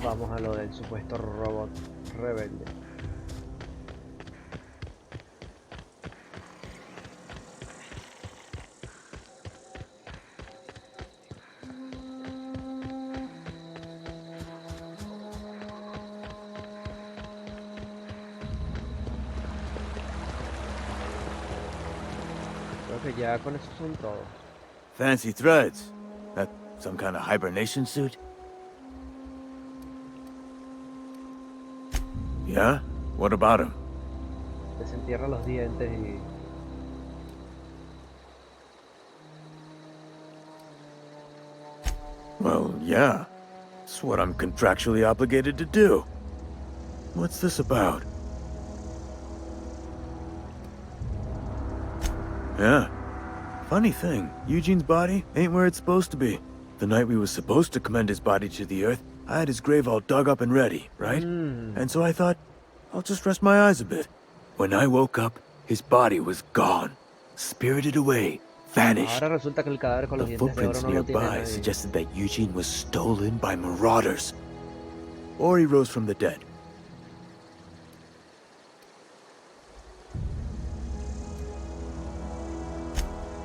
vamos a lo del supuesto robot rebelde. Ya con eso son todos. Fancy threads. That some kind of hibernation suit? Yeah? What about him? Desentierra los dientes y... Well, yeah. It's what I'm contractually obligated to do. What's this about? Yeah. Funny thing, Eugene's body ain't where it's supposed to be. The night we were supposed to commend his body to the earth, I had his grave all dug up and ready, right? And so I thought, I'll just rest my eyes a bit. When I woke up, his body was gone, spirited away, vanished. The footprints nearby suggested that Eugene was stolen by marauders. Or he rose from the dead.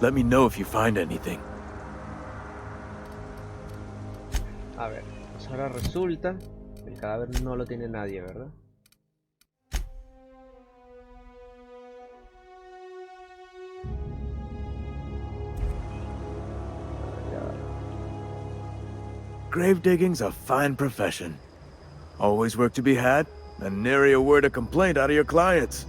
Let me know if you find anything. A ver, pues ahora resulta que el cadáver no lo tiene nadie, ¿verdad? Grave digging's a fine profession. Always work to be had, and nary a word of complaint out of your clients.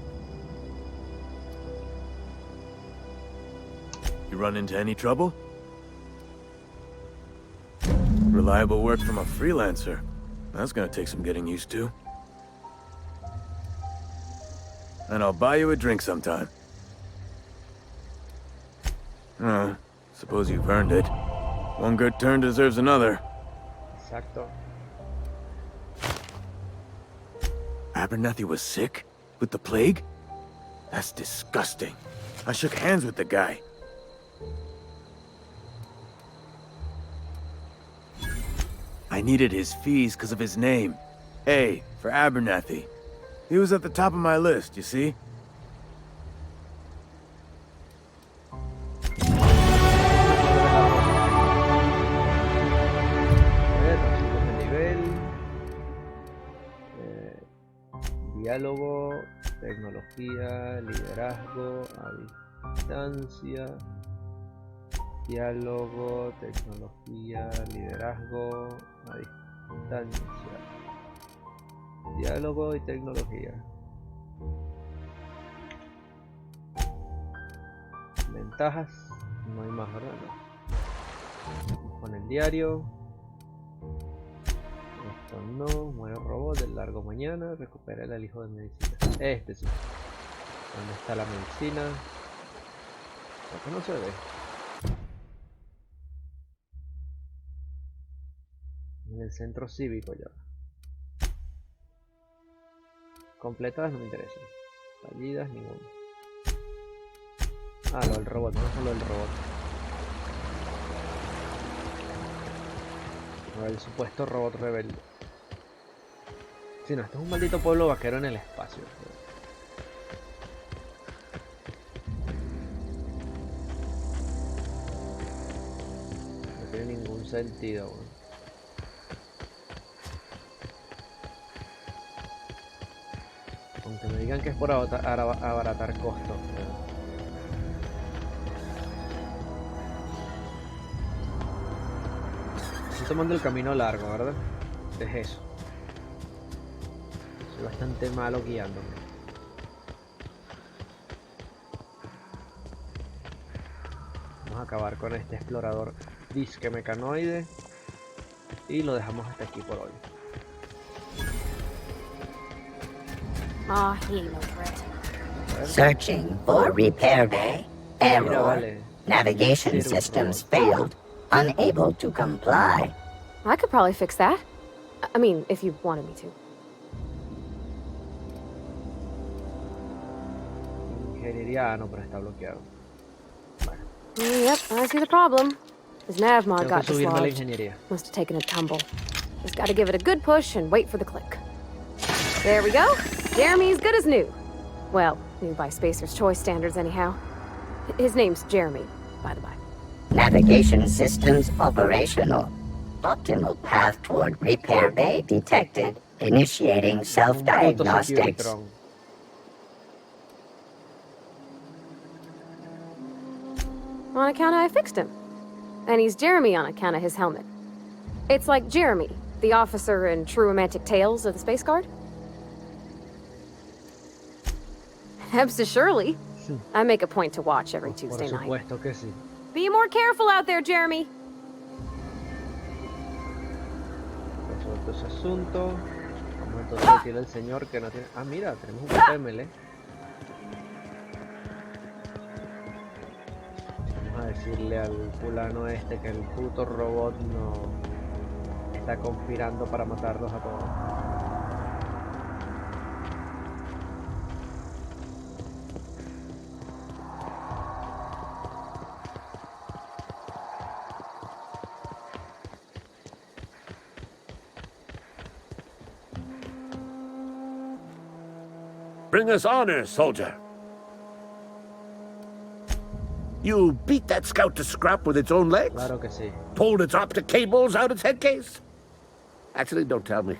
You run into any trouble? Reliable work from a freelancer. That's gonna take some getting used to. And I'll buy you a drink sometime. Suppose you've earned it. One good turn deserves another. Exacto. Abernathy was sick? With the plague? That's disgusting. I shook hands with the guy. I needed his fees because of his name. A, for Abernathy. He was at the top of my list, you see? Diálogo, tecnología, liderazgo, a distancia. Diálogo, tecnología, liderazgo, a distancia. Diálogo y tecnología. Ventajas, no hay más, ¿verdad? No. Con el diario. Esto no, muere robot del largo mañana, recupera el alijo de medicina. Este sí. ¿Dónde está la medicina? Acá no se ve. En el centro cívico ya. Completadas no me interesan. Fallidas ninguna. Ah, lo del robot, no solo el robot. El supuesto robot rebelde. Si no, esto es un maldito pueblo vaquero en el espacio. No tiene ningún sentido, bueno. Aunque me digan que es por abaratar costos. Estoy tomando el camino largo, ¿verdad? Es eso. Soy bastante malo guiándome. Vamos a acabar con este explorador disque mecanoide. Y lo dejamos hasta aquí por hoy. Searching for repair bay. Error. Navigation systems failed. Unable to comply. I could probably fix that. I mean, if you wanted me to. Ingeniería, no, pero está bloqueado. Bueno. Yep, I see the problem. His nav mod got dislodged. Must have taken a tumble. Just gotta give it a good push and wait for the click. There we go. Jeremy's good as new. Well, new by Spacer's Choice standards anyhow. His name's Jeremy, by the by. Navigation systems operational. Optimal path toward repair bay detected. Initiating self-diagnostics. On account of I fixed him. And he's Jeremy on account of his helmet. It's like Jeremy, the officer in True Romantic Tales of the Space Guard. Hebs to Shirley. I make a point to watch every Tuesday night. Que sí. Be more careful out there, Jeremy. Resuelto ese asunto. Vamos entonces a decirle al señor que no tiene... Ah, mira, tenemos un PML. Vamos Vamos a decirle al fulano este que el puto robot no está conspirando para matarlos a todos. Bring us honor, soldier. You beat that scout to scrap with its own legs? Claro que sí. Pulled its optic cables out its head case? Actually, don't tell me.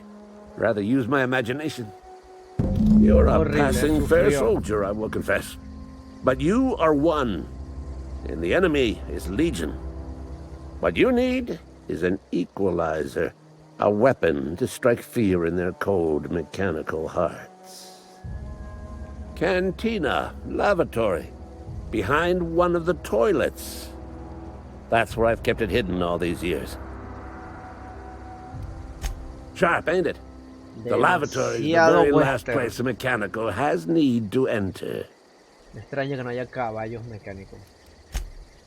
Rather use my imagination. You're a passing fair soldier, I will confess. But you are one, and the enemy is legion. What you need is an equalizer, a weapon to strike fear in their cold mechanical hearts. Cantina, lavatory, behind one of the toilets. That's where I've kept it hidden all these years. Sharp, ain't it? The lavatory is the very last place a mechanical has need to enter. Me extraña que no haya caballos mecánicos.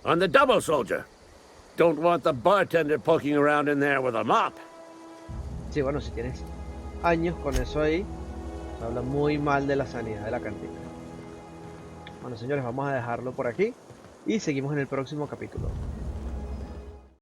On the double, soldier. Don't want the bartender poking around in there with a mop. Sí, bueno, si tienes años con eso ahí, se habla muy mal de la sanidad de la cantina. Bueno, señores, vamos a dejarlo por aquí y seguimos en el próximo capítulo.